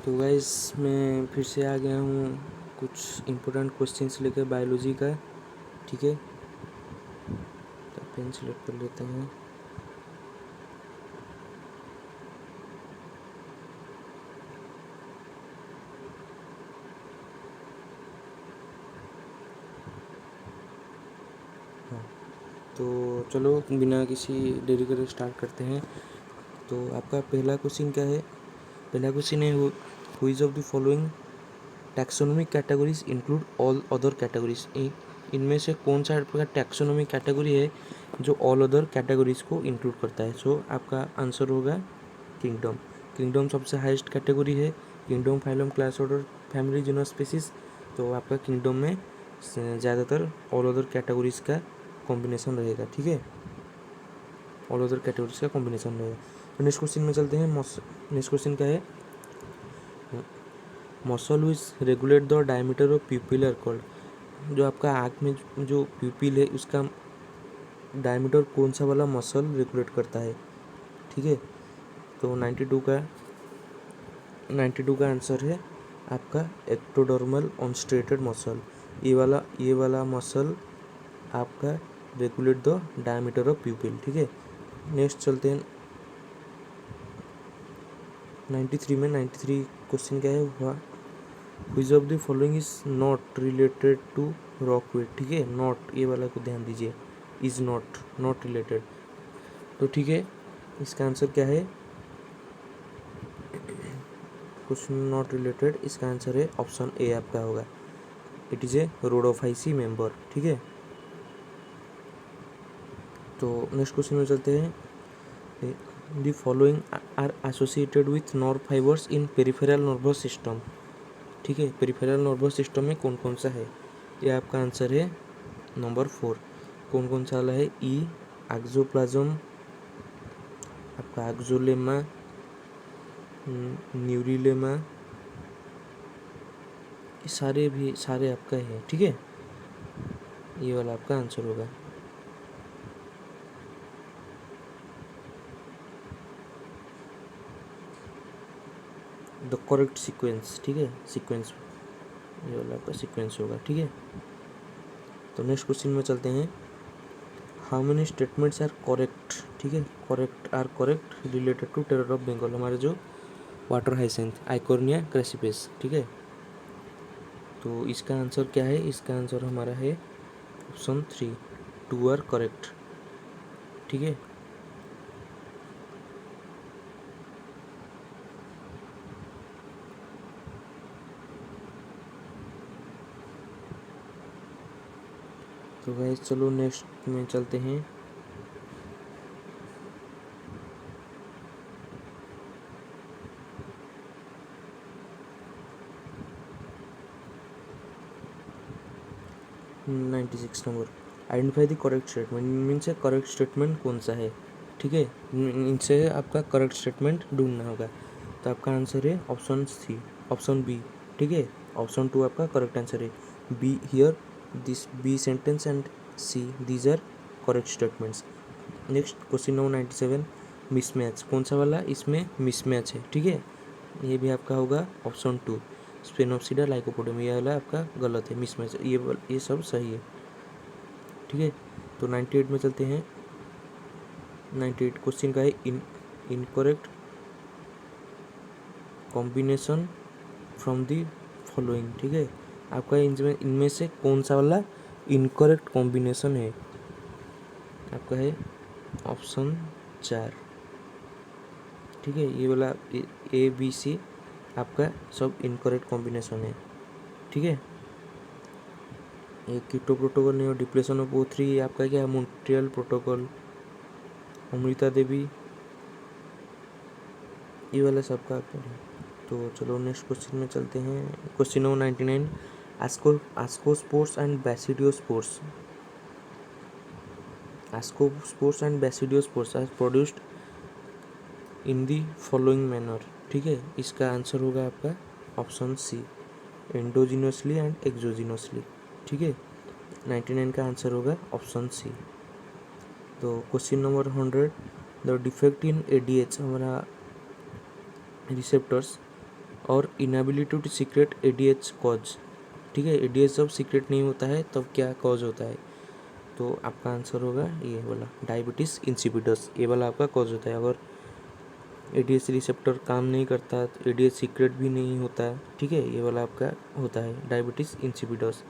तो गाइस मैं फिर से आ गया हूँ कुछ इम्पोर्टेंट क्वेश्चंस लेकर बायोलॉजी का। ठीक है, तो पेन सेलेक्ट कर लेते हैं। हाँ, तो चलो बिना किसी देरी करे स्टार्ट करते हैं। तो आपका पहला क्वेश्चन क्या है? पहला क्वेश्चन है which of the following taxonomic categories include all other categories. इनमें से कौन सा आपका टैक्सोनॉमिक कैटेगरी है जो ऑल अदर कैटेगरीज को इंक्लूड करता है? सो आपका आंसर होगा किंगडम। किंगडम सबसे हाईएस्ट कैटेगरी है। Kingdom, phylum, class, order, family, genus, species. तो आपका किंगडम में ज़्यादातर ऑल अदर कैटेगरीज का कॉम्बिनेशन रहेगा। ठीक है, ऑल अदर कैटेगरीज का कॉम्बिनेशन रहेगा। तो नेक्स्ट क्वेश्चन में चलते हैं। नेक्स्ट क्वेश्चन क्या है? Muscle which regulate the diameter of pupil are called. जो आपका आँख में जो प्यूपिल है उसका डायमीटर कौन सा वाला मसल रेगुलेट करता है? ठीक है, तो 92 का आंसर है आपका एक्टोडर्मल ऑनस्ट्रेटेड मसल। ये वाला मसल आपका रेगुलेट द डायमीटर ऑफ प्यूपिल। ठीक है, नेक्स्ट चलते हैं 93 में। 93 क्वेश्चन क्या है? Which of the following is not related to rockweed. ठीक है, नॉट, ये वाला को ध्यान दीजिए, इज नॉट रिलेटेड। तो ठीक है, इसका आंसर क्या है? क्वेश्चन नॉट रिलेटेड, इसका आंसर है ऑप्शन ए आपका होगा। It is a rhodophyceae member. ठीक है, तो नेक्स्ट क्वेश्चन में चलते हैं। The following are associated with nerve fibres in peripheral nervous system. ठीक है, पेरिफेरल नर्वस सिस्टम में कौन कौन सा है? ये आपका आंसर है नंबर 4। कौन कौन सा वाला है? ई, एक्सोप्लाज्म, आपका एक्सोलेमा, न्यूरिलेमा, ये सारे आपका है। ठीक है, ये वाला आपका आंसर होगा। The correct sequence. ठीक है, सीक्वेंस, ये वाला आपका सीक्वेंस होगा। ठीक है, तो नेक्स्ट क्वेश्चन में चलते हैं। How many statements are correct? ठीक है, correct related to terror of Bengal, हमारे जो वाटर हाइसेंथ आइकोर्निया क्रेसिपेस। ठीक है, तो इसका आंसर क्या है? इसका आंसर हमारा है ऑप्शन 3, 2 आर करेक्ट। ठीक है, तो गाइस चलो नेक्स्ट में चलते हैं। Ninety six number, identify the correct statement. Means से करेक्ट स्टेटमेंट कौन सा है? ठीक है, इनसे आपका करेक्ट स्टेटमेंट ढूंढना होगा। तो आपका आंसर है ऑप्शन सी, ऑप्शन बी। ठीक है, ऑप्शन 2 आपका करेक्ट आंसर है। B here, this B sentence and C, these are correct statements. Next question number 97, mismatch. कौन सा वाला इसमें मिसमैच है? ठीक है, ये भी आपका होगा ऑप्शन 2, स्पेनोप्सिडा लाइकोपोडियम। ये वाला आपका गलत है, मिसमैच। ये सब सही है। ठीक है, तो 98 में चलते हैं। 98 क्वेश्चन का है incorrect combination from the following. ठीक है, आपका इनमें से कौन सा वाला इनकरेक्ट कॉम्बिनेशन है? आपका है ऑप्शन 4। ठीक है, ये वाला ए बी सी आपका सब इनकरेक्ट कॉम्बिनेशन है। ठीक है, ये कीटो प्रोटोकॉल नहीं, और डिप्लेशन ऑफ O3 आपका क्या है? मॉन्ट्रियल प्रोटोकॉल, अमृता देवी, ये वाला सबका आपका है। तो चलो नेक्स्ट क्वेश्चन में चलते हैं। Question number 99, ascospores and basidiospores. Ascospores and basidiospores are produced in the following manner. ठीक है, इसका आंसर होगा आपका option C, endogenously and exogenously. ठीक है, 99 का आंसर होगा ऑप्शन सी। तो question number 100, the defect in ADH, हमारा रिसेप्टर्स और inability to secrete ADH cause, ठीक है। एडीएच जब सीक्रेट नहीं होता है तब क्या कॉज होता है, तो आपका आंसर होगा ये वाला डायबिटीज़ इंसिपिडस, ये वाला आपका कॉज होता है। अगर एडीएच रिसेप्टर काम नहीं करता तो एडीएच सीक्रेट भी नहीं होता है, ठीक है, ये वाला आपका होता है diabetes insipidus.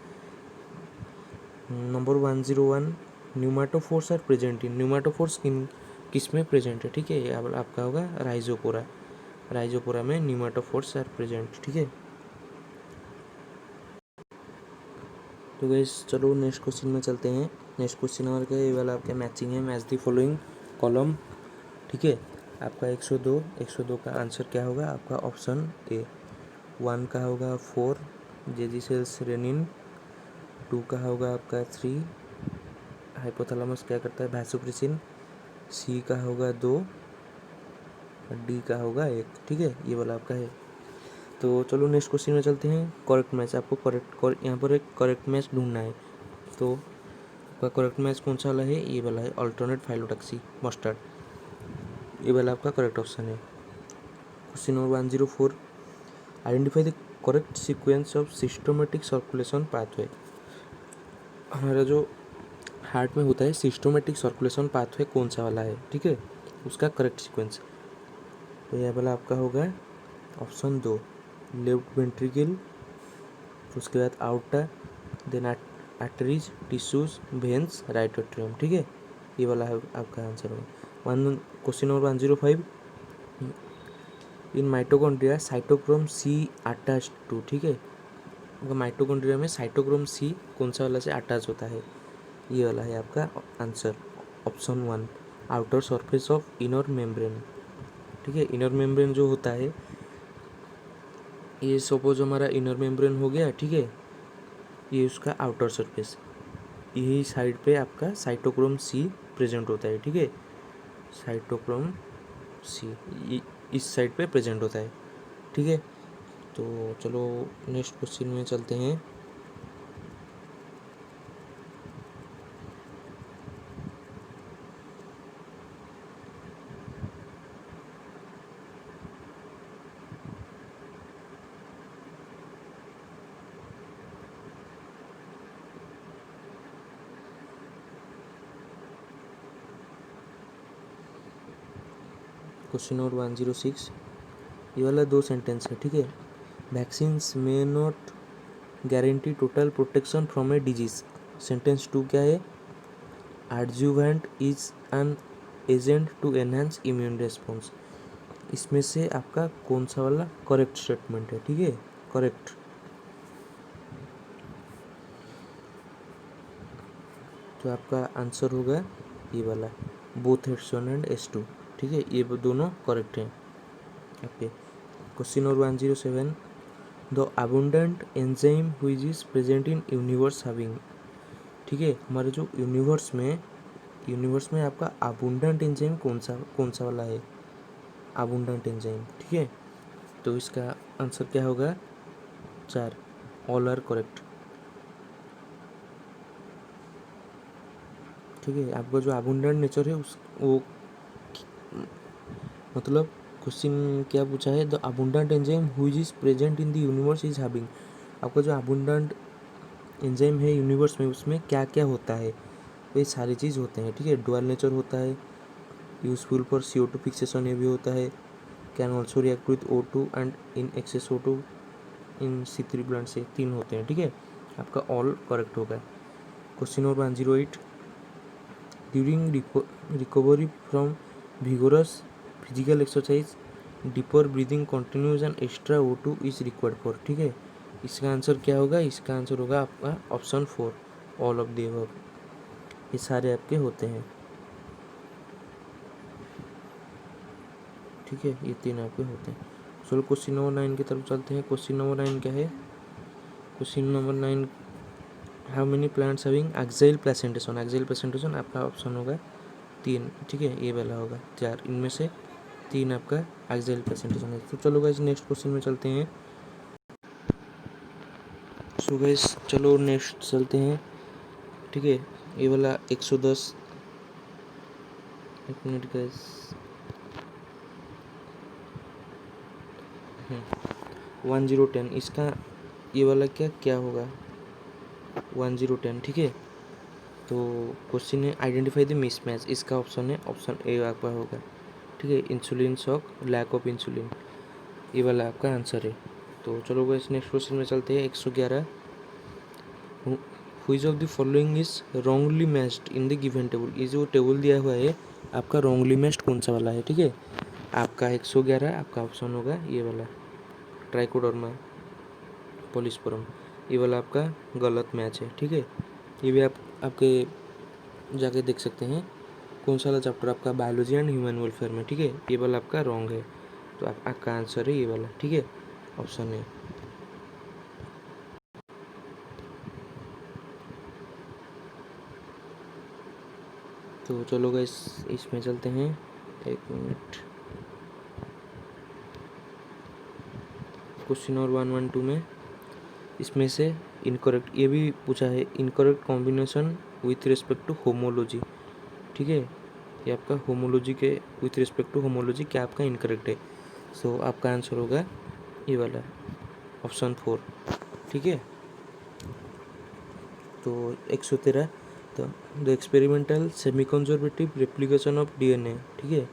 Number 101, pneumatophores are present in, pneumatophores किस में प्रेजेंट है, ठीक है, ये आपका होगा राइजोपोरा, राइजोपोरा में न्यूमाटोफोर्स आर प्रेजेंट, ठीक है। तो गाइस चलो नेक्स्ट क्वेश्चन में चलते हैं। नेक्स्ट क्वेश्चन हमारे का ये वाला आपका मैचिंग है, मैच द फॉलोइंग कॉलम, ठीक है। आपका 102 का आंसर क्या होगा, आपका ऑप्शन ए। 1 का होगा 4 जेजी सेल्स रेनिन, 2 का होगा आपका 3 हाइपोथैलेमस क्या करता है वैसोप्रेसिन, सी का होगा 2, डी का होगा 1, ठीक है, ये वाला आपका है। तो चलो नेक्स्ट क्वेश्चन में चलते हैं। करेक्ट मैच, आपको करेक्ट यहाँ पर एक करेक्ट मैच ढूंढना है। तो आपका करेक्ट मैच कौन सा वाला है, ये वाला है, अल्टरनेट फाइलोटॉक्सी मस्टर्ड, ये वाला आपका करेक्ट ऑप्शन है। Question number 104, identify the correct sequence of systematic circulation pathway. हमारा जो हार्ट में होता है सिस्टोमेटिक सर्कुलेशन पाथवे कौन सा वाला है, ठीक है, उसका करेक्ट सीक्वेंस, तो यह वाला आपका होगा ऑप्शन 2, लेफ्ट वेंट्रिकल, उसके बाद आउटर, then arteries, tissues, veins, right atrium, ठीक है, ये वाला है आपका आंसर होगा। Question number 105, in mitochondria cytochrome C attach to, ठीक है, माइटोकॉन्ड्रिया में साइटोक्रोम सी कौन सा वाला से अटैच होता है, ये वाला है आपका answer option 1, outer surface of inner membrane, ठीक है। इनर मेम्ब्रेन जो होता है, ये सपोज हमारा इनर मेम्ब्रेन हो गया, ठीक है, ये उसका आउटर सरफेस, यही साइड पे आपका साइटोक्रोम सी प्रेजेंट होता है, ठीक है, साइटोक्रोम सी इस साइड पे प्रेजेंट होता है, ठीक है। तो चलो नेक्स्ट क्वेश्चन में चलते हैं। क्वेश्चन नंबर 106, ये वाला 2 सेंटेंस है, ठीक है। Vaccines may not guarantee total protection from a disease, sentence 2 क्या है, adjuvant is an agent to enhance immune response, इसमें से आपका कौन सा वाला करेक्ट स्टेटमेंट है, ठीक है, करेक्ट, तो आपका आंसर होगा ये वाला बोथ H1 एंड H2, ठीक है, ये दोनों करेक्ट हैं आपके। Question number 107, the abundant enzyme which is present in universe having, ठीक है, हमारे जो यूनिवर्स में आपका अबुंडेंट एंजाइम कौन सा वाला है, अबुंडेंट एंजाइम, ठीक है, तो इसका आंसर क्या होगा 4, ऑल आर करेक्ट, ठीक है। आपका जो अबुंडेंट नेचर है उस वो मतलब क्वेश्चन क्या पूछा है, the abundant enzyme which is present in the universe is having, आपका जो अबुंडेंट एंजाइम है यूनिवर्स में उसमें क्या क्या होता है, ये सारी चीज़ होते हैं, ठीक है। डुअल नेचर होता है, यूजफुल फॉर CO2 फिक्सेशन, ये भी होता है, can also react with O2 and in excess O2 in C3 plant से 3 होते हैं, ठीक है, आपका ऑल करेक्ट होगा। Question number 108, during recovery from vigorous physical exercise deeper breathing continues and extra O2 is required for, ठीक है, इसका आंसर क्या होगा, इसका आंसर होगा आपका option 4, all of the above, ये सारे आपके होते हैं, ठीक है, ये 3 आपके होते हैं। चलो क्वेश्चन नंबर 9 की तरफ चलते हैं। क्वेश्चन नंबर 9 क्या है, question number 9, how many plants having exile placentation, exile placentation आपका ऑप्शन होगा 3, ठीक है, ये वाला होगा 4, इनमें से 3 आपका एक्साइल प्लेसेंटेशन है। तो चलो गाइस नेक्स्ट क्वेश्चन में चलते हैं। सो गाइस चलो नेक्स्ट चलते हैं, ठीक है, ये वाला 110, एक मिनट गाइस, 1010, इसका ये वाला क्या क्या होगा 1010, ठीक है। तो क्वेश्चन है आइडेंटिफाई द मिसमैच, इसका ऑप्शन है ऑप्शन ए आपका होगा, ठीक है। Insulin shock, lack of insulin, ये वाला आपका आंसर है। तो चलो गाइस नेक्स्ट क्वेश्चन में चलते हैं। 111, which of the following is wrongly matched in the given table, ये जो टेबल दिया हुआ है आपका रॉन्गली मैच्ड कौन सा वाला है, ठीक है। आपका 111 आपका ऑप्शन होगा ये वाला ट्राइकोडर्मा पॉलिस्पोरम, ये वाला आपका गलत मैच है, ठीक है। ये भी आप आपके जाके देख सकते हैं कौन सा वाला चैप्टर आपका बायोलॉजी एंड ह्यूमन वेलफेयर में, ठीक है। ये वाला आपका रॉन्ग है, तो आपका आंसर है ये वाला, ठीक है, ऑप्शन है। तो चलो गाइस इसमें चलते हैं, एक मिनट। क्वेश्चन और 112 में इसमें से इनकरेक्ट, ये भी पूछा है incorrect combination with respect to homology, ठीक है। ये आपका होमोलॉजी के विथ रिस्पेक्ट टू होमोलॉजी क्या आपका इनकरेक्ट है। सो आपका आंसर होगा ये वाला ऑप्शन 4, ठीक है। तो 113, तो the experimental semi conservative replication of DNA, ठीक है,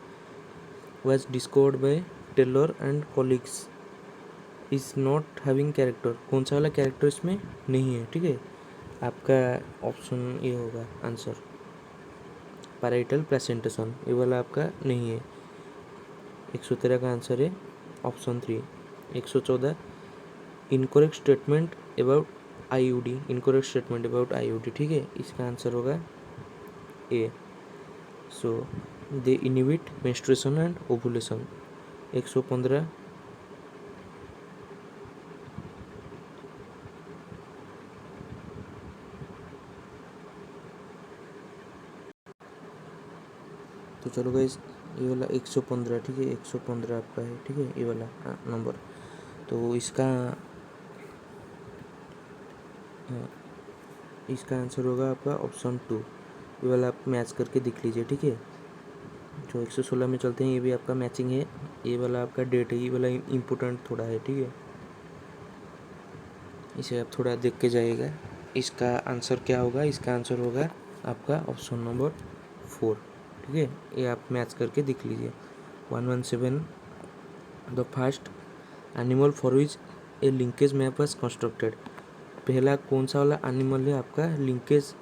was discovered by Taylor and colleagues is not having character, कौन सा वाला कैरेक्टर इसमें नहीं है, ठीक है। आपका ऑप्शन ये होगा आंसर पैराइटल प्रेजेंटेशन, ये वाला आपका नहीं है। 113 का आंसर है option 3। 114, incorrect statement about IUD, incorrect statement about IUD, ठीक है, इसका आंसर होगा ए। सो दे इनहिबिट मेंस्ट्रुएशन एंड ओवुलेशन। 115, तो चलो गाइस ये वाला 115, ठीक है, 115 आपका है, ठीक है, ये वाला नंबर। तो इसका आंसर होगा आपका ऑप्शन 2, ये वाला आप मैच करके दिख लीजिए, ठीक है। जो 116 में चलते हैं, ये भी आपका मैचिंग है, ये वाला आपका डेट है, ये वाला इम्पोर्टेंट थोड़ा है, ठीक है, इसे आप थोड़ा देख के जाइएगा। इसका आंसर क्या होगा, इसका आंसर होगा आपका ऑप्शन नंबर 4, ठीक है, ये आप मैच करके दिख लीजिए। 117, the first animal for which A linkage map was constructed, पहला कौन सा वाला एनिमल है आपका लिंकेज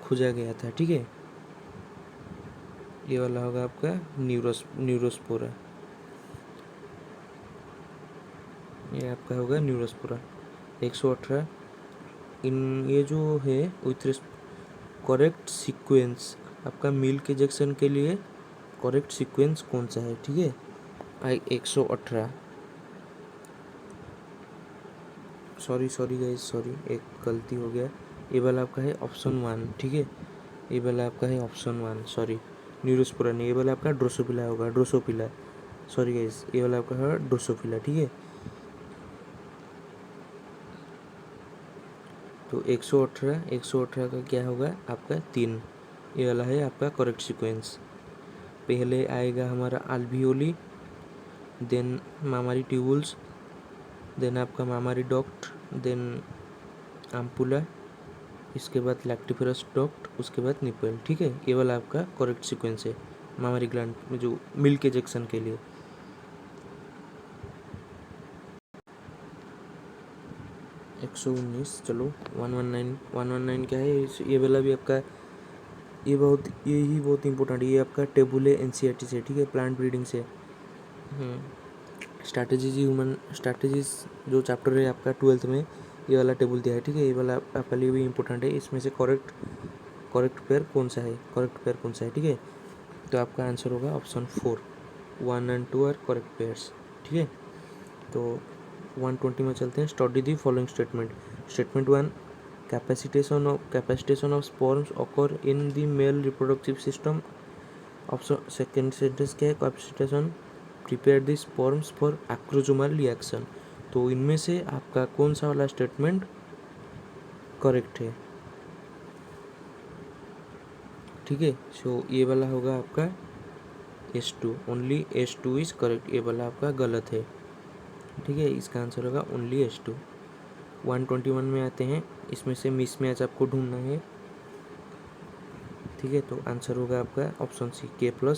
खोजा गया था, ठीक है। ये वाला होगा आपका न्यूरोस्पोरा, ये आपका होगा न्यूरोस्पोरा। 118, इन ये जो है विथ करेक्ट सीक्वेंस, आपका मिल्क इंजेक्शन के लिए करेक्ट सीक्वेंस कौन सा है, ठीक है। 118, सॉरी गाइस, सॉरी एक गलती हो गया, ये वाला आपका है ऑप्शन 1, ठीक है, ये वाला आपका है ऑप्शन 1, सॉरी न्यूरोस्पोरा नहीं, ये वाला आपका ड्रोसोफिला होगा, ड्रोसोफिला, सॉरी गाइस, ये वाला आपका है ड्रोसोफिला, ठीक है। तो 118 का क्या होगा आपका 3, ये वाला है आपका करेक्ट सीक्वेंस। पहले आएगा हमारा अल्वियोली, देन मामारी ट्यूबुल्स, देन आपका मामारी डक्ट, देन आम्पुला, इसके बाद लैक्टिफेरस डक्ट, उसके बाद निपल, ठीक है, ये वाला आपका करेक्ट सीक्वेंस है मामारी ग्लैंड में जो मिल्क इंजेक्शन के लिए। 119, चलो 119 क्या है, ये वाला भी आपका ये ही बहुत इंपॉर्टेंट, ये आपका टेबुल है एनसीईआरटी से, ठीक है, प्लांट ब्रीडिंग से। स्ट्रैटेजीज जो चैप्टर है आपका 12th में, ये वाला टेबल दिया है, ठीक है, ये वाला आपके लिए भी इंपॉर्टेंट है। इसमें से करेक्ट पेयर कौन सा है, ठीक है। तो आपका आंसर होगा ऑप्शन 4, 1 और 2 आर करेक्ट पेयर्स, ठीक है। तो 120 में चलते हैं। Study the following statement. Statement 1, capacitation of sperms occur in the male reproductive system. Option second sentence क्या है, capacitation prepare the sperms for acrosomal reaction. तो इनमें से आपका कौन सा वाला स्टेटमेंट करेक्ट है, ठीक है। सो ये वाला होगा आपका S2, only S2 is correct, ये वाला आपका गलत है। ठीक है, इसका आंसर होगा ओनली H2। 121 में आते हैं, इसमें से मिसमैच आपको ढूंढना है। ठीक है, तो आंसर होगा आपका option C, K+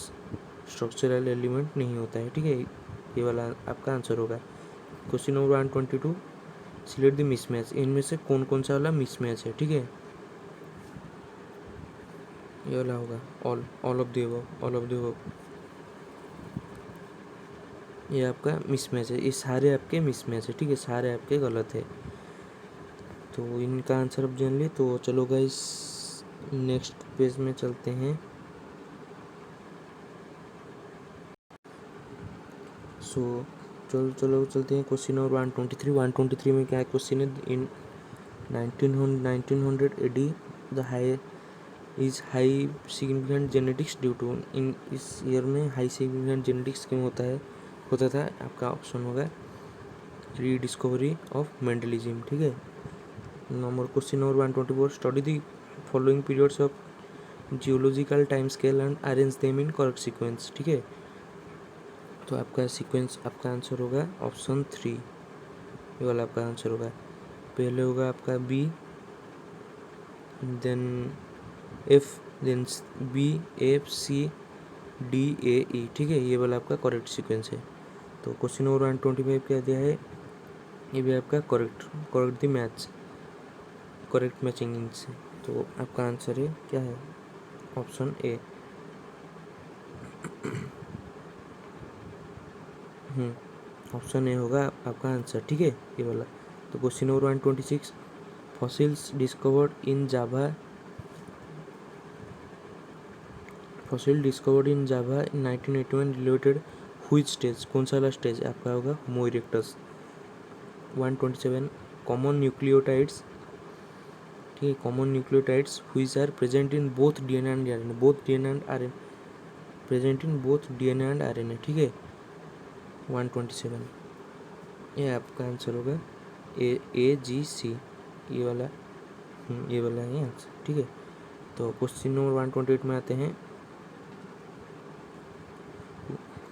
structural element नहीं होता है। ठीक है, ये वाला आपका आंसर होगा। Question number 122, select the mismatch. इनमें से कौन कौन सा वाला मिसमैच है? ठीक है, ये वाला होगा all of the above, all of the above, ये आपका मिसमैच है। ये सारे आपके मिसमैच है। ठीक है, सारे आपके गलत है। तो इनका आंसर अब जान लिए। तो चलो गाइस नेक्स्ट पेज में चलते हैं। सो चलो चलते हैं क्वेश्चन नंबर 123। 123 में क्या क्वेश्चन है? In 1900 AD the high is high significant genetics due to. In इस ईयर में हाई सिग्निफिकेंट जेनेटिक्स क्यों होता था? आपका ऑप्शन होगा रीडिस्कवरी ऑफ मेंडलिज्म। ठीक है, number question number 124, study the following periods of geological time scale and arrange them in correct sequence. ठीक है, तो आपका सीक्वेंस, आपका आंसर होगा ऑप्शन 3, ये वाला आपका आंसर होगा। पहले होगा आपका B, then F, then BFCDAE। ठीक है, ये वाला आपका करेक्ट सीक्वेंस है। तो क्वेश्चन नंबर 125 क्या दिया है? ये भी आपका correct the match, correct matching इनसे। तो आपका आंसर है क्या है? Option A. ऑप्शन ए होगा आपका आंसर। ठीक है, ये वाला। तो question number 126, fossils discovered in Java fossil discovered in Java in 1981 related which stage? कौन सा वाला स्टेज आपका होगा? Homo erectus. 127, common nucleotides. ठीक है, common nucleotides which are present in both DNA and RNA, both DNA and RNA, present in both DNA and RNA। ठीक है, 127, ये आपका आंसर होगा AGC, ये वाला ये वाला है आंसर। ठीक है, तो क्वेश्चन नंबर 128 में आते हैं।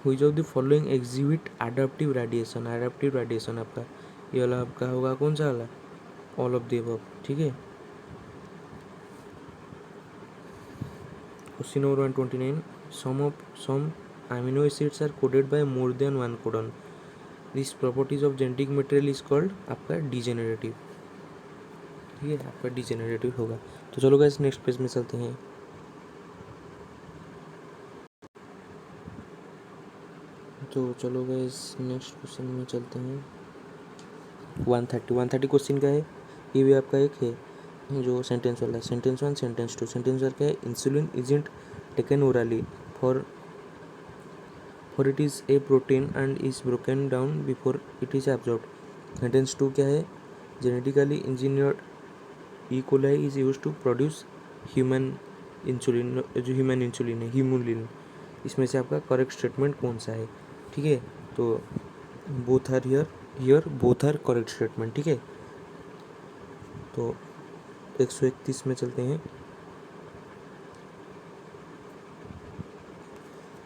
Which of the following exhibit adaptive radiation? Adaptive radiation आपका ये वाला आपका होगा कौन सा वाला? All of the above. ठीक है, question number 129, some amino acids are coded by more than one codon. This properties of genetic material is called आपका डिजेनरेटिव। ठीक है, आपका डिजेनरेटिव होगा। तो चलो गाइस नेक्स्ट पेज में चलते हैं। तो चलो गाइस नेक्स्ट क्वेश्चन में चलते हैं। 130 क्वेश्चन का है। ये भी आपका एक है जो सेंटेंस वाला है। Sentence 1, sentence 2। सेंटेंस 1 क्या है? Insulin isn't taken orally for it is a protein and is broken down before it is absorbed. Sentence 2 क्या है? Genetically engineered E coli is use to produce human insulin, जो human insulin है, humulin. इसमें से आपका correct statement कौन सा है? ठीक है, तो both are here both are correct statement. ठीक है, तो 131 में चलते हैं।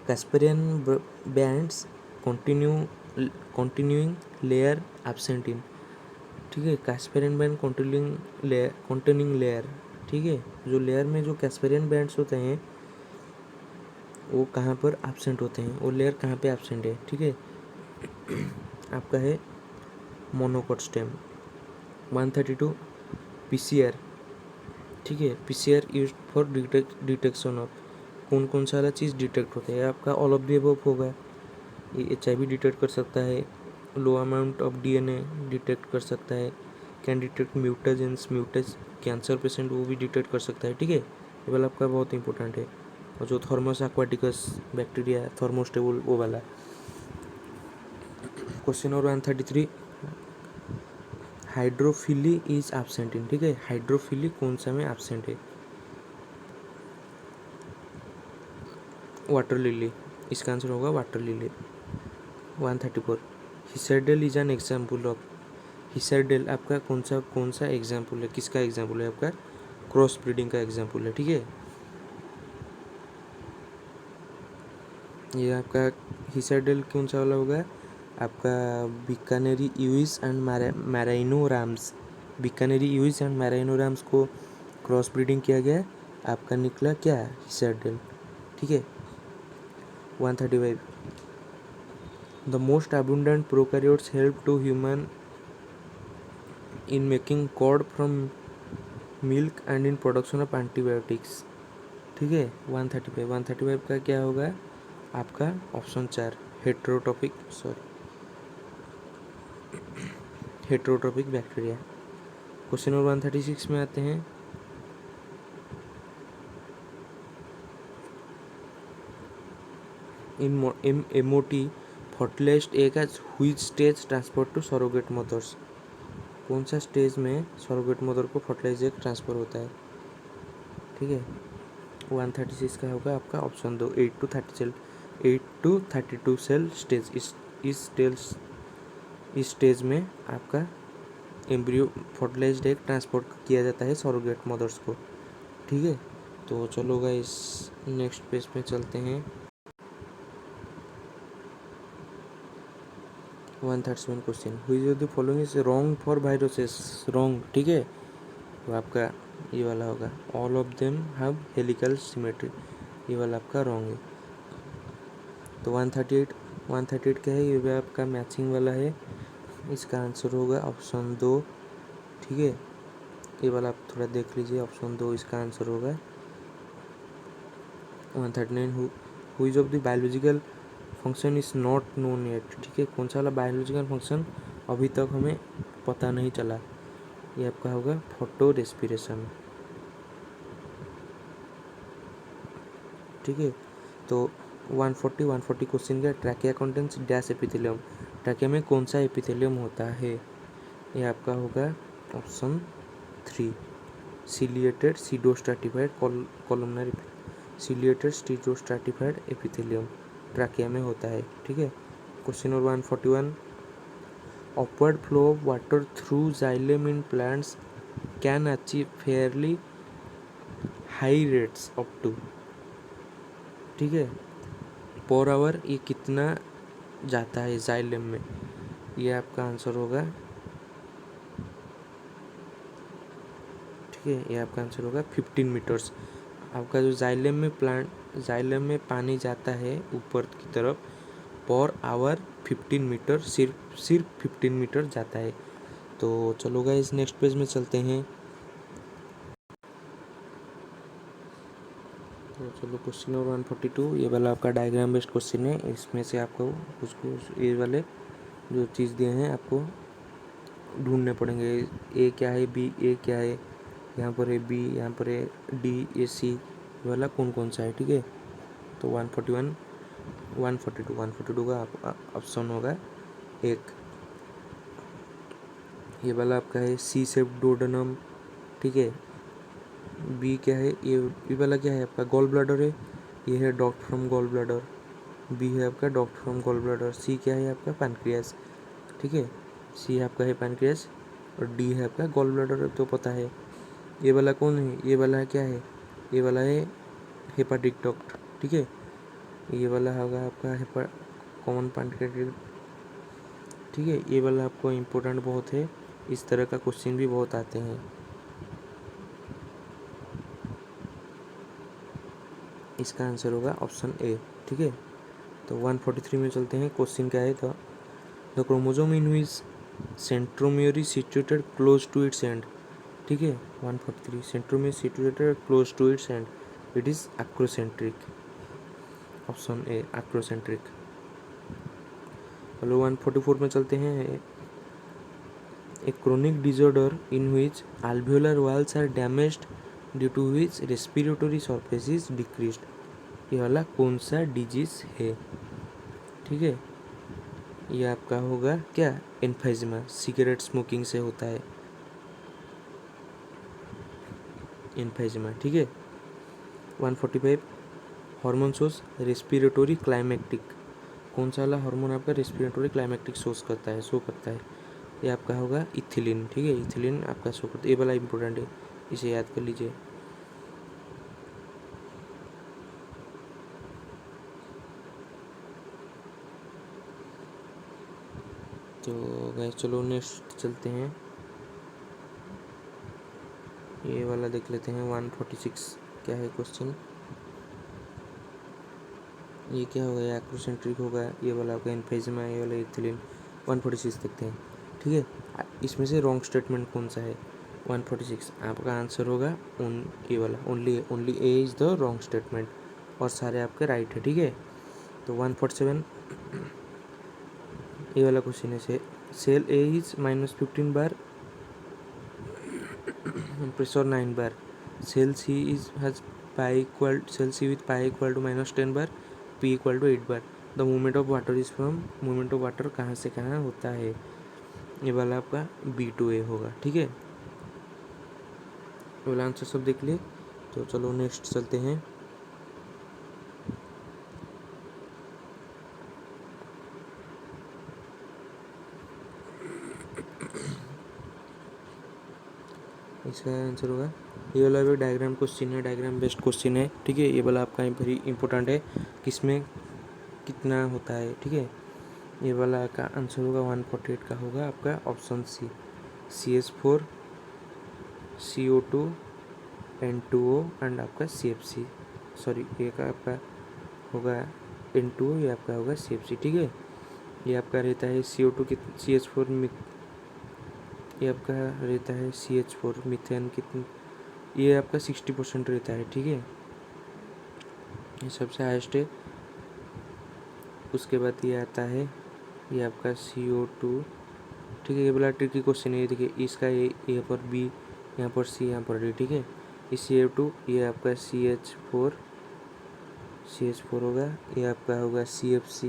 Casparian bands continuing layer absent in. ठीक है, कैस्पेरियन बैंड कंटेनिंग लेयर। ठीक है, जो लेयर में जो कैस्पेरियन बैंड्स होते हैं वो कहाँ पर एब्सेंट होते हैं? वो लेयर कहाँ पे एब्सेंट है? ठीक है, आपका है मोनोकोट स्टेम। 132, PCR। ठीक है, PCR use for detection of. कौन कौन सा वाला चीज़ डिटेक्ट होता है? आपका ऑल ऑफ द अबव होगा। ये HIV डिटेक्ट कर सकता है, लो अमाउंट ऑफ DNA डिटेक्ट कर सकता है, कैन डिटेक्ट म्यूटेज कैंसर पेशेंट वो भी डिटेक्ट कर सकता है। ठीक है, ये वाला आपका बहुत इंपॉर्टेंट है। और जो थर्मस एक्वाटिकस बैक्टीरिया थर्मोस्टेबल वो वाला। Question number 133, hydrophily is absent in. ठीक है, हाइड्रोफिली कौन सा में एब्सेंट है? वाटर लिली, इसका आंसर होगा water lily. 134, Hisardale is an example of. Hisardale आपका कौन सा एग्जाम्पल है? किसका एग्जाम्पल है? आपका क्रॉस ब्रीडिंग का एग्जाम्पल है। ठीक है, ये आपका हिसरडेल कौन सा वाला होगा? आपका Bikaneri ewes and merino rams, Bikaneri ewes and merino rams को क्रॉस ब्रीडिंग किया गया, आपका निकला क्या, हिसरडेल। ठीक है। 135 the most abundant prokaryotes help to human in making curd from milk and in production of antibiotics. ठीक है। 135 का क्या होगा आपका option 4, heterotrophic bacteria. Question number 136 में आते हैं। In MOT fertilised egg as which stage transfer to surrogate mothers, कौन सा स्टेज में सरोगेट मदर को फर्टिलाइज एग ट्रांसफर होता है। ठीक है। 136 का होगा आपका ऑप्शन 2, 8 to 32 सेल स्टेज। इस स्टेज में आपका एम्ब्रियो फर्टिलाइज्ड एग ट्रांसपोर्ट किया जाता है सरोगेट मदर्स को। ठीक है। तो चलो गाइस नेक्स्ट पेज पे चलते हैं। 137 question, which of the following is wrong for viruses, wrong. ठीक है। तो आपका ये वाला होगा, all of them have helical symmetry, ये वाला आपका रॉन्ग है। तो 138 क्या है, ये भी आपका मैचिंग वाला है, इसका आंसर होगा ऑप्शन 2। ठीक है। ये वाला आप थोड़ा देख लीजिए, ऑप्शन 2 इसका आंसर होगा। 139 which of the biological function is not known yet. ठीक है। कौन सा वाला बायोलॉजिकल फंक्शन अभी तक हमें पता नहीं चला, ये आपका होगा फोटो रेस्पिरेशन। ठीक है। तो 140 क्वेश्चन का, trachea contents dash epithelium, trachea में कौन सा एपिथेलियम होता है, ये आपका होगा option 3, ciliated pseudostratified columnar, ciliated pseudostratified epithelium trachea में होता है। ठीक है। Question number 141, upward flow of water through xylem in plants can achieve fairly high rates up to. ठीक है। पर आवर ये कितना जाता है जाइलम में, ये आपका आंसर होगा। ठीक है। ये आपका आंसर होगा 15 मीटर्स। आपका जो जाइलम में पानी जाता है ऊपर की तरफ, पर आवर 15 मीटर, सिर्फ 15 मीटर जाता है। तो चलो गाइस नेक्स्ट पेज में चलते हैं। तो चलो क्वेश्चन नंबर 142, ये वाला आपका डायग्राम बेस्ड क्वेश्चन है, इसमें से आपको कुछ ये वाले जो चीज़ दिए हैं आपको ढूंढने पड़ेंगे। ए क्या है, बी ए क्या है, यहाँ पर है बी, यहाँ पर है डी, ए सी वाला कौन कौन सा है। ठीक है। तो 142 का ऑप्शन होगा एक, ये वाला आपका है सी सेप डोडेनम। ठीक है। बी क्या है, ये वाला क्या है आपका गॉल ब्लैडर है, ये है duct from gall bladder, B है आपका duct from gall bladder, C क्या है आपका पैनक्रियास। ठीक है। सी आपका है पैनक्रियास और डी है आपका गॉल ब्लैडर, तो पता है। ये वाला कौन है, ये वाला क्या है, ये वाला है हेपाटिक डक्ट। ठीक है। ये वाला होगा आपका कॉमन पैनक्रियाटिक। ठीक है। ये वाला आपको इम्पोर्टेंट बहुत है, इस तरह का क्वेश्चन भी बहुत आते हैं। इसका आंसर होगा ऑप्शन ए। ठीक है। तो 143 में चलते हैं। क्वेश्चन क्या है, तो the chromosome in which centromere is situated close to its end. ठीक है। 143, centromere situated close to its end, it is acrocentric, option A acrocentric. चलो 144 में चलते हैं। A chronic disorder in which alveolar walls are damaged due to which respiratory surface is decreased, ये वाला कौन सा डिजीज है। ठीक है। ये आपका होगा क्या, एम्फाइजिमा, सिगरेट स्मोकिंग से होता है एम्फाइजिमा। ठीक है। 145, हार्मोन सोर्स रेस्पिरेटरी क्लाइमेक्टिक, कौन सा वाला हार्मोन आपका रेस्पिरेटरी क्लाइमेक्टिक शो करता है, ये आपका होगा इथिलीन। ठीक है। इथिलीन आपका शो करता है, ये वाला इंपॉर्टेंट है, इसे याद कर लीजिए। तो गाइस चलो नेक्स्ट चलते हैं, ये वाला देख लेते हैं 146 क्या है क्वेश्चन। ये क्या होगा, ये एक्रोसेंट्रिक होगा, ये वाला आपका एम्फिज़िमा, ये वाला एथिलीन। 146 देखते हैं, ठीक है। इसमें से रॉन्ग स्टेटमेंट कौन सा है? 146 आपका आंसर होगा ये वाला, only A is the wrong statement, और सारे आपके राइट है, ठीक है। तो 147 ये वाला क्वेश्चन है, से cell A is -15 bar, pressure 9 bar, cell C is has cell C with pi equal to -10 bar, P equal to 8 bar. The movement of water is from, movement of water कहाँ से कहाँ होता है, ये वाला आपका B2A होगा, ठीक है। ये वाला आंसर सब देख लिए, तो चलो नेक्स्ट चलते हैं। इसका आंसर होगा, ये वाला भी डायग्राम क्वेश्चन है, डायग्राम बेस्ड क्वेश्चन है, ठीक है। ये वाला आपका वेरी इंपॉर्टेंट है, किसमें कितना होता है, ठीक है। ये वाला का आंसर होगा 148 का होगा आपका option C, CH4 CO2 N2O and आपका CFC, सॉरी ये का आपका होगा N2O, ये आपका होगा CFC, ठीक है। ये आपका रहता है CO2 की CH4 ये आपका रहता है CH4 मीथेन कितने, ये आपका 60% रहता है, ठीक है। ये सबसे हाईएस्ट है। उसके बाद ये आता है, ये आपका CO2, ठीक है। ये वाला ट्रिकी क्वेश्चन है, ये देखिए, इसका ये यहाँ पर B, यहाँ पर C, यहाँ पर D, ठीक है। ये CO2, ये आपका CH4 होगा, ये आपका होगा CFC,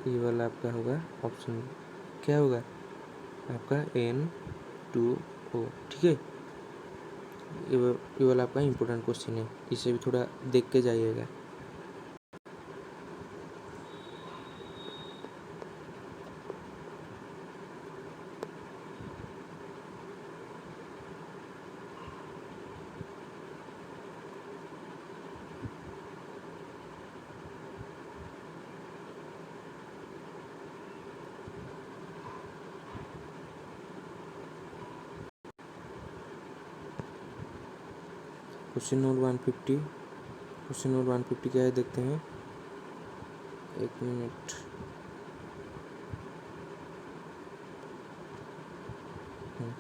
ये वाला आपका होगा ऑप्शन क्या होगा आपका N2O, ठीक है। ये वाला आपका इम्पोर्टेंट क्वेश्चन है, इसे भी थोड़ा देख के जाइएगा। क्वेश्चन नंबर 150, क्वेश्चन नंबर 150 क्या है देखते हैं, एक मिनट।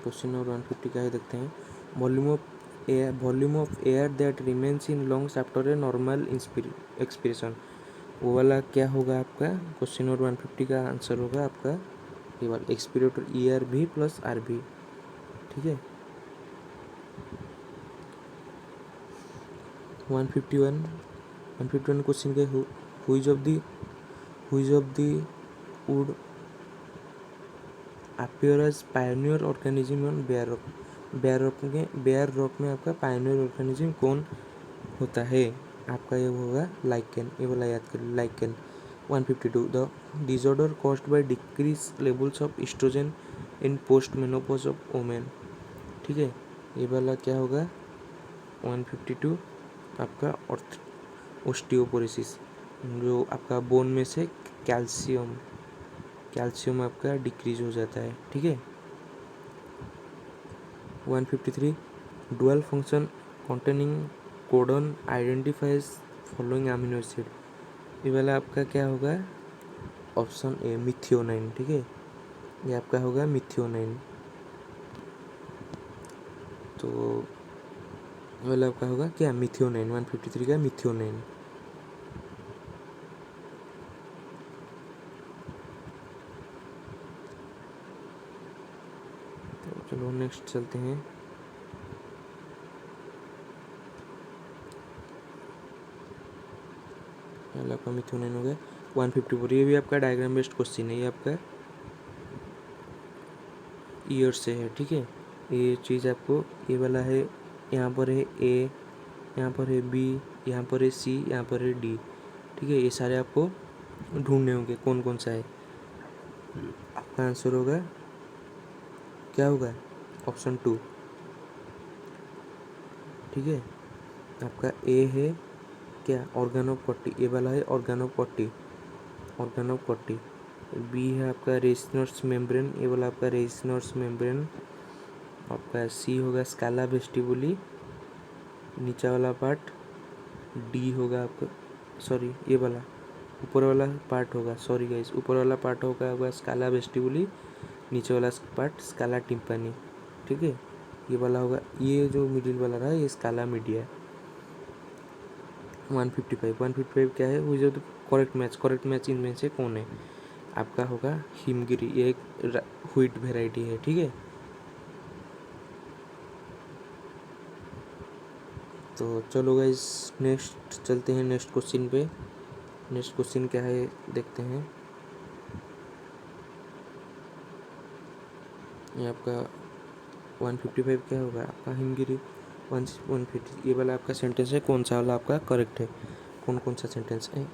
क्वेश्चन नंबर 150 क्या है देखते हैं, volume of air that remains in lungs after a normal expiration, वो वाला क्या होगा आपका क्वेश्चन नंबर 150 का आंसर होगा आपका ये वाला एक्सपीरेटर ERV प्लस RV, ठीक है। 151 क्वेश्चन के which of the would appear as pioneer organism on bare rock, bare rock में आपका पायनियर ऑर्गेनिज्म कौन होता है, आपका ये होगा लाइकेन, ये वाला याद कर lichen. 152 the disorder caused by decrease levels of oestrogen in post menopause of women, ठीक है। ये वाला क्या होगा 152 आपका ऑस्टियोपोरोसिस, जो आपका बोन में से कैल्शियम आपका डिक्रीज हो जाता है, ठीक है। 153 dual function containing codon identifies following amino acid, ये वाला आपका क्या होगा ऑप्शन ए मिथियोनाइन, ठीक है। ये आपका होगा मिथियोनाइन, तो ये वाला आपका होगा क्या मिथियोनाइन, 153 का मिथियोनाइन। तो चलो नेक्स्ट चलते हैं, आपका मिथ्योनाइन हो गया। 154 ये भी आपका डायग्राम बेस्ड क्वेश्चन है, ये आपका ईयर से है, ठीक है। ये चीज़ आपको ये वाला है, यहाँ पर है A, यहाँ पर है B, यहाँ पर है C, यहाँ पर है D, ठीक है। ये सारे आपको ढूंढने होंगे कौन कौन सा है, आपका आंसर होगा क्या होगा ऑप्शन 2, ठीक है। आपका A है क्या ऑर्गन ऑफ 40, ये वाला है ऑर्गन ऑफ 40, बी है आपका रेसिनस मेम्ब्रेन, ये वाला आपका रेसिनस मेम्ब्रेन। आपका सी होगा स्काला वेस्टिबुली, नीचा वाला पार्ट। डी होगा आपका, सॉरी ये वाला ऊपर वाला पार्ट होगा, सॉरी गाइस, ऊपर वाला पार्ट होगा स्काला वेस्टिबुली, नीचे वाला पार्ट स्काला टिम्पानी। ठीक है, ये वाला होगा, ये जो मिडिल वाला रहा ये स्काला मीडिया है। 155 क्या है, वो जो करेक्ट मैच इनमें से कौन है? आपका होगा हिमगिरी, ये एक व्हीट वेराइटी है। ठीक है, तो चलो गाइस नेक्स्ट चलते हैं नेक्स्ट क्वेश्चन पे। नेक्स्ट क्वेश्चन क्या है देखते हैं। ये आपका 155 क्या होगा आपका हिमगिरी 150, ये वाला आपका सेंटेंस है, कौन सा वाला आपका करेक्ट है? कौन कौन सा सेंटेंस है?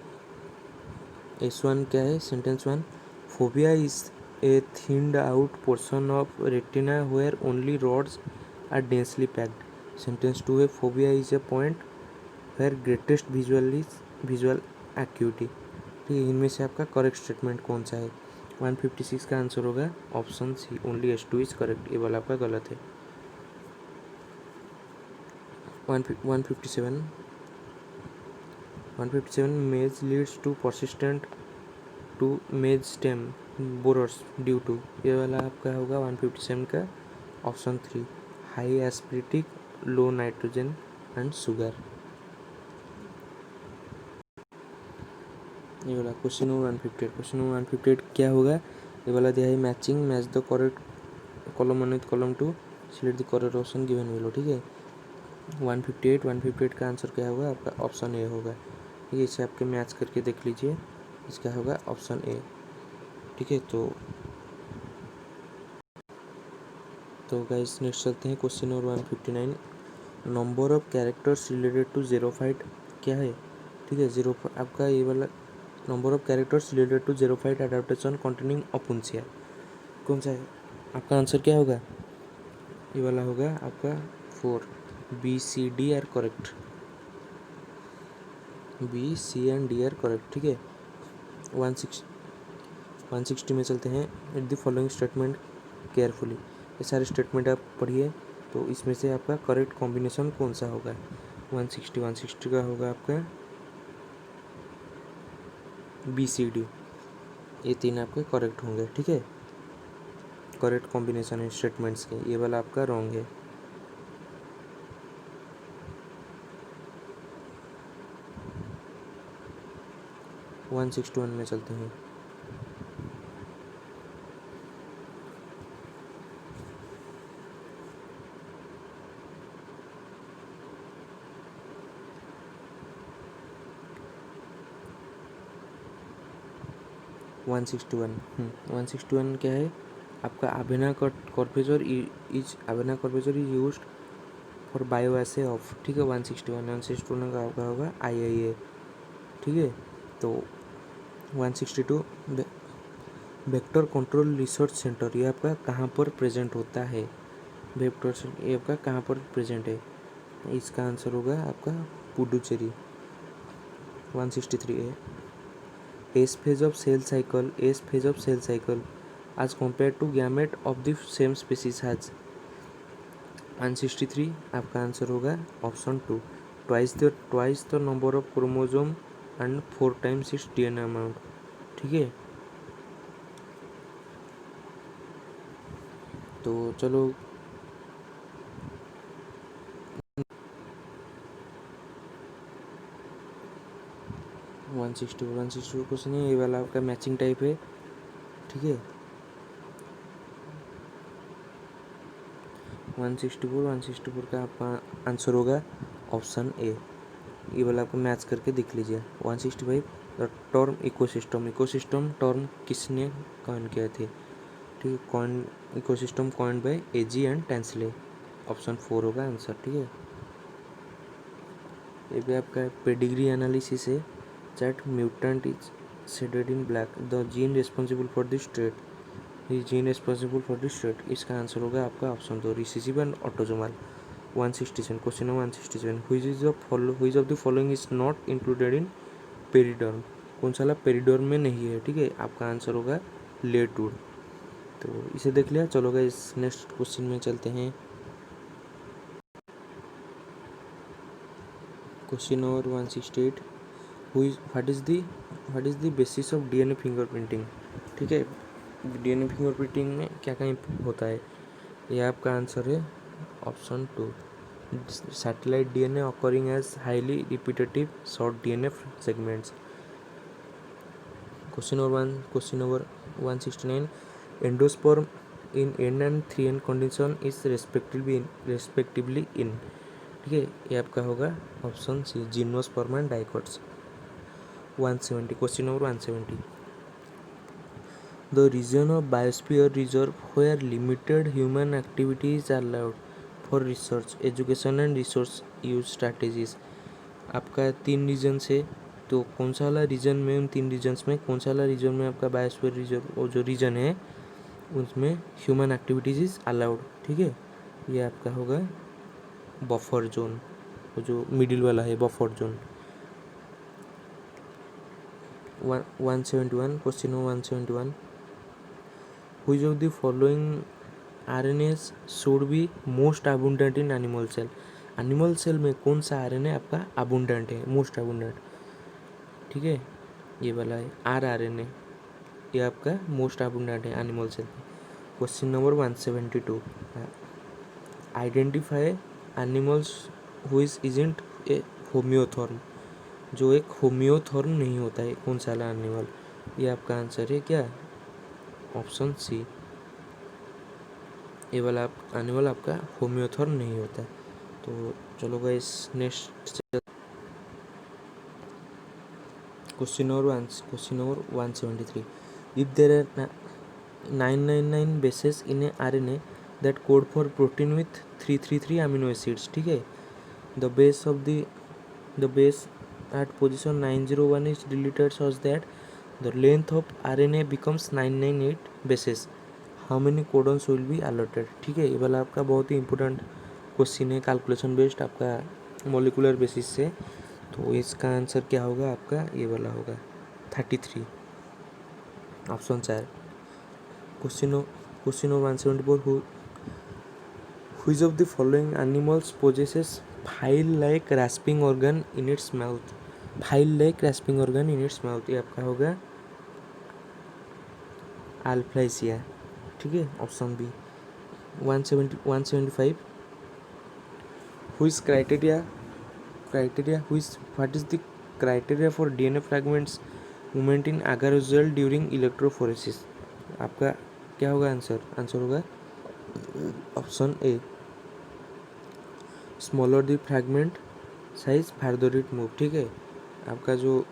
S1 क्या है sentence 1, fovea is a thinned out portion of retina where only rods are densely packed. Sentence 2 है, fovea is a point where greatest visual acuity. ठीक है, इनमें से आपका करेक्ट स्टेटमेंट कौन सा है? 156 का आंसर होगा option C, only S2 is correct, ये वाला आपका गलत है। 157 maize leads to persistent to maize stem borers due to, ये वाला आपका होगा 157 का option 3, high aspartic low nitrogen and sugar. ये वाला क्वेश्चन नंबर 158 क्या होगा? ये वाला दिया है matching match the correct column 1 with column 2, select the correct option given below. ठीक है, 158 का आंसर क्या होगा आपका? ऑप्शन ए होगा। ठीक है, इसे आपके मैच करके देख लीजिए, इसका होगा ऑप्शन ए। ठीक है, तो गाइस नेक्स्ट चलते हैं question number 159, number of characters related to xerophyte क्या है? ठीक है, जीरो आपका ये वाला number of characters related to xerophyte adaptation containing Opuntia कौन सा है? आपका आंसर क्या होगा? ये वाला होगा आपका 4, B C D are correct, B C and D are correct. ठीक है, 160 में चलते हैं, at the following statement carefully, ये सारे स्टेटमेंट आप पढ़िए, तो इसमें से आपका करेक्ट कॉम्बिनेशन कौन सा होगा? 160 का होगा आपका बी सी डी, ये तीन आपके करेक्ट होंगे। ठीक है, करेक्ट कॉम्बिनेशन है स्टेटमेंट्स के, ये वाला आपका रॉन्ग है। 161 में चलते हैं, वन सिक्सटी वन क्या है आपका? अभिना कॉर्पेजर इज यूज फॉर बायो ऐसे ऑफ। ठीक है, 161 का आपका होगा IIA। ठीक है, तो 162 वेक्टर कंट्रोल रिसर्च सेंटर, ये आपका कहाँ पर प्रेजेंट होता है? ये आपका कहाँ पर प्रेजेंट है? इसका आंसर होगा आपका पुडुचेरी। 163 है, S phase of cell cycle as compared to gamete of the same species has। 163 आपका आंसर होगा option 2, twice the number of chromosome and 4 times its DNA amount. ठीक है, तो चलो 164 क्वेश्चन है, ये वाला आपका मैचिंग टाइप है। ठीक है, 164 का आपका आंसर होगा ऑप्शन ए, ये वाला आपको मैच करके देख लीजिए। 165 द टर्म इकोसिस्टम टर्म किसने कॉइन किए थे? ठीक है, coin ecosystem coin by AG and Tansley, option 4 होगा आंसर। ठीक है, ये भी आपका पेडिग्री एनालिसिस है, that mutant is shaded in black, the gene responsible for this trait, इसका आंसर होगा आपका option 2, recessive and autosomal. 167 question number 167, which of the following is not included in periderm? कौन सा वाला पेरिडोर्म में नहीं है, ठीक है। आपका आंसर होगा लेटूड। तो इसे देख लिया। चलो गाइस नेक्स्ट क्वेश्चन में चलते हैं। Question number 168, what is the basis of DNA fingerprinting, ठीक है। डीएनए फिंगरप्रिंटिंग में क्या क्या होता है, ये आपका आंसर है option 2, satellite DNA occurring as highly repetitive short DNA segments. Question number 169, endosperm in and and 3N condition is respectively in, ठीक है। ये आपका होगा option C, gymnosperm and dicots. 170, question number 170, the region of biosphere reserve where limited human activities are allowed for research education and resource use strategies. आपका 3 reason से, तो कौन सा वाला रीजन में, उन 3 रीजन्स में कौन सा वाला रीजन में आपका बायोस्फीयर रिजर्व वो जो रीजन है उसमें ह्यूमन एक्टिविटीज इज अलाउड, ठीक है। ये आपका होगा बफर जोन, वो जो मिडिल वाला है buffer zone. 171, question number 171, which of the following RNAs should be most abundant in animal cell. Animal cell में कौन सा आरएनए आपका अबुंडेंट है, मोस्ट अबुंडेंट, ठीक है। ये वाला है आरएनए, ये आपका मोस्ट अबुंडेंट है एनिमल सेल में। Question number 172, identify animals which isn't a homeotherm, जो एक होम्योथॉर्म नहीं होता है, कौन सा वाला एनिमल, ये आपका आंसर है क्या, ऑप्शन सी, ये वाला एनिमल आपका होम्योथॉर्म नहीं होता है। तो चलो guys next question number 173, if there are 999 bases in a RNA that code for protein with 333 amino acids, ठीक है। the base at position 901 is deleted such that the length of RNA becomes 998 bases, how many codons will be allotted, ठीक है। ये वाला आपका बहुत ही important question है, calculation based आपका मॉलिकुलर बेसिस से। तो इसका आंसर क्या होगा आपका, ये वाला होगा 33, option 4। Question number 174, which of the following animals possesses file-like rasping organ in its mouth, file-like rasping organ in its mouth, ये आपका होगा अल्फ्लाइसिया, ठीक है, option B. 175, what is the criteria for DNA fragments movement in agarosal during electrophoresis, आपका क्या होगा answer होगा option A, smaller the fragment size further it move, ठीक है। आपका जो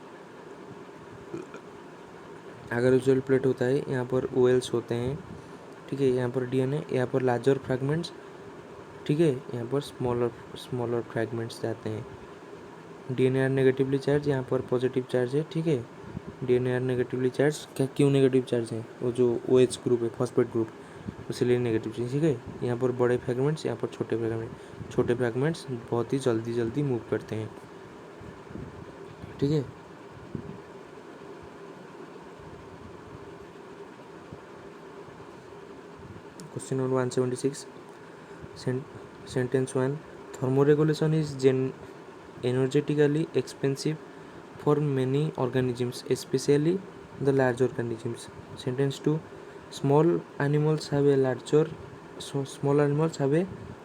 एगारोजल प्लेट होता है यहाँ पर ओएल्स होते हैं, ठीक है। यहाँ पर डीएनए, यहाँ पर लार्जर फ्रैगमेंट्स, ठीक है, यहाँ पर स्मॉलर फ्रैगमेंट्स जाते हैं। डीएनए आर नेगेटिवली चार्ज, यहाँ पर पॉजिटिव चार्ज है, ठीक है। डीएनए आर नेगेटिवली चार्ज, क्या क्यों नेगेटिव चार्ज है, वो जो OH ग्रुप है फॉस्फेट ग्रुप, इसलिए नेगेटिव चार्ज, ठीक है। यहाँ पर बड़े फ्रैगमेंट्स, यहाँ पर छोटे फ्रैगमेंट्स बहुत ही जल्दी मूव करते हैं, ठीक है। Question number 176, sentence 1, thermoregulation is energetically expensive for many organisms, especially the large organisms. Sentence 2, small animals have a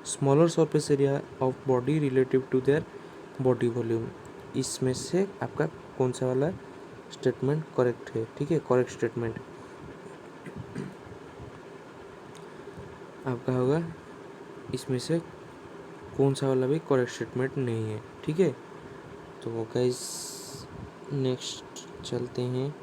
smaller surface area of body relative to their body volume. इसमें से आपका कौन सा वाला स्टेटमेंट करेक्ट है, ठीक है, correct statement आपका होगा, इसमें से कौन सा वाला भी करेक्ट स्टेटमेंट नहीं है, ठीक है। तो गाइस नेक्स्ट चलते हैं।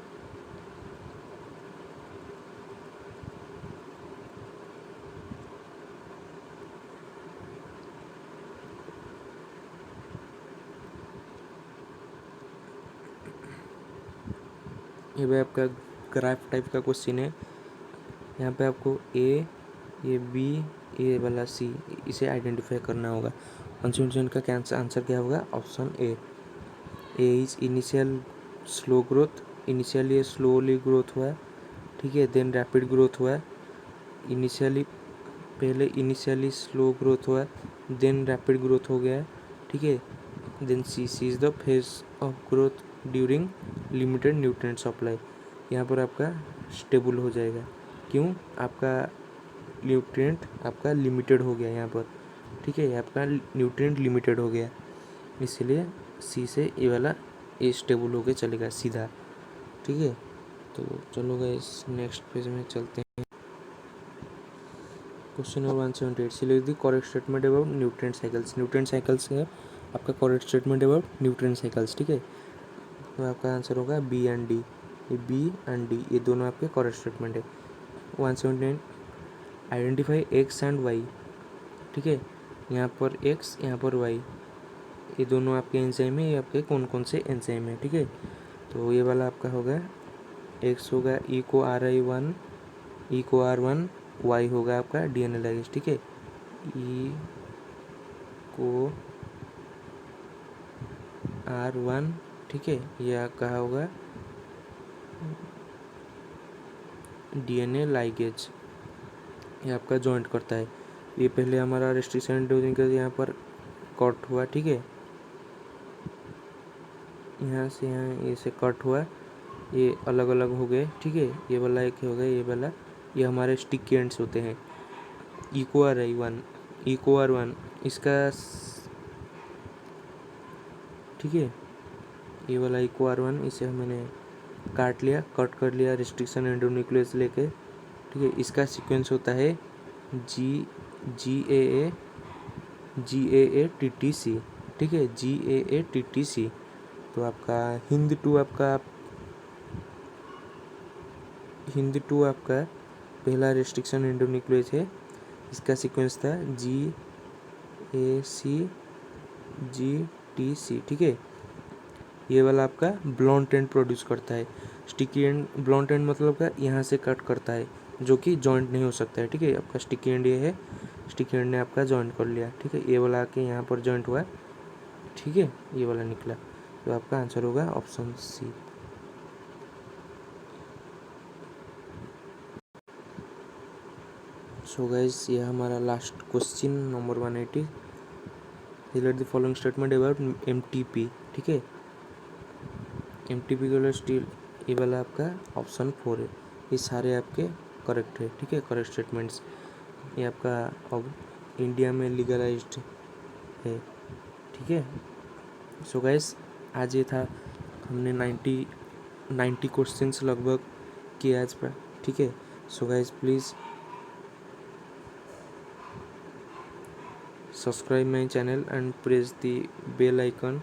ये भी आपका ग्राफ टाइप का क्वेश्चन है। यहाँ पे आपको ए, ये बी, ए वाला सी, इसे आइडेंटिफाई करना होगा। 171 का आंसर क्या होगा, option A is initial slow growth, initially slowly growth हुआ, ठीक है, देन रैपिड ग्रोथ हुआ। इनिशियली स्लो ग्रोथ हुआ, देन रैपिड ग्रोथ हो गया, ठीक है। Then C is the phase of growth during limited nutrient supply. यहाँ पर आपका स्टेबल हो जाएगा, क्यों? आपका न्यूट्रिएंट आपका लिमिटेड हो गया यहाँ पर, ठीक है, आपका न्यूट्रिएंट लिमिटेड हो गया, इसलिए सी से ये वाला ए स्टेबल होके चलेगा सीधा, ठीक है। तो चलो गाइस नेक्स्ट पेज में चलते हैं। Question number 178, select the correct statement about nutrient cycles. Nutrient cycles है आपका correct statement about nutrient cycles, ठीक है। तो आपका आंसर होगा बी एंड डी। ये बी एंड डी ये दोनों आपके करेक्ट स्टेटमेंट है। 179, आइडेंटिफाई एक्स एंड वाई, ठीक है। यहाँ पर एक्स, यहाँ पर वाई, ये दोनों आपके एंजाइम है। ये आपके कौन कौन से एंजाइम है, ठीक है। तो ये वाला आपका होगा एक्स होगा ई को RI1, ई को R1, वाई होगा आपका DNA लाइगेज, ठीक है। ई को R1, ठीक है, यह कहा होगा DNA लाइगेज, ये आपका जॉइंट करता है। ये पहले हमारा रेस्ट्रिक्शन डोजिंग का यहाँ पर कट हुआ, ठीक है, यहाँ से यहाँ ये से कट हुआ, ये अलग अलग हो गए, ठीक है। ये वाला एक हो गया, ये वाला, ये हमारे स्टिक के एंड्स होते हैं। इको RI1, इको R1 इसका, ठीक है, ये वाला इको R1 इसे मैंने काट लिया, कट कर लिया रेस्ट्रिक्शन एंडोन्यूक्लियस लेके, ठीक है। इसका सीक्वेंस होता है GAA-TTC, ठीक है, GAA-TTC। तो आपका हिंद टू आपका पहला रेस्ट्रिक्शन एंडोन्यूक्लियस है, इसका सीक्वेंस था GAC-GTC, ठीक है। ये वाला आपका ब्लॉन्ट एंड प्रोड्यूस करता है। स्टिकी एंड, ब्लॉन्ट एंड मतलब का यहाँ से कट करता है, जो कि जॉइंट नहीं हो सकता है, ठीक है। आपका स्टिकी एंड ये है, स्टिकी एंड ने आपका जॉइंट कर लिया, ठीक है। ये वाला आके यहाँ पर जॉइंट हुआ, ठीक है, ये वाला निकला। तो आपका आंसर होगा ऑप्शन सी। सो गाइस ये हमारा last question number 180, select the following statement about MTP, ठीक है। MTP के लिए स्टील, ये वाला आपका ऑप्शन 4 है। ये सारे आपके करेक्ट है, ठीक है, करेक्ट स्टेटमेंट्स। ये आपका अब इंडिया में लीगलाइज्ड है, ठीक है। सो गाइस आज ये था, हमने 90 क्वेश्चंस लगभग किए आज पर, ठीक है। So guys please subscribe my channel and press the bell icon,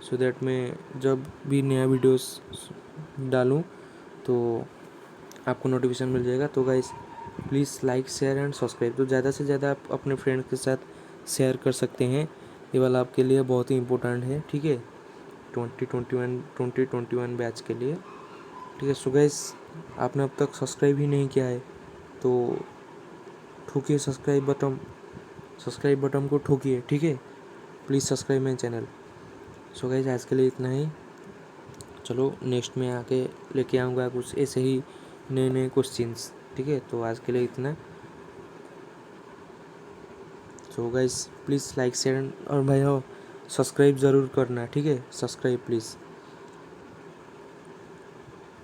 so that मैं जब भी नया वीडियोस डालूं तो आपको नोटिफिकेशन मिल जाएगा। तो guys please like share and subscribe, तो ज़्यादा से ज़्यादा आप अपने फ्रेंड्स के साथ शेयर कर सकते हैं। ये वाला आपके लिए बहुत ही इम्पोर्टेंट है, ठीक है, 2021 बैच के लिए, ठीक है। सो गाइस आपने अब तक सब्सक्राइब ही नहीं किया है तो ठोकिए सब्सक्राइब बटन को ठोकिए, ठीक है। Please subscribe my channel. So guys आज के लिए इतना ही, चलो नेक्स्ट में आके लेके आऊँगा कुछ ऐसे ही नए नए क्वेश्चंस, ठीक है। तो आज के लिए इतना। सो गाइस प्लीज़ लाइक शेयर और भाई हो सब्सक्राइब ज़रूर करना, ठीक है, सब्सक्राइब प्लीज़।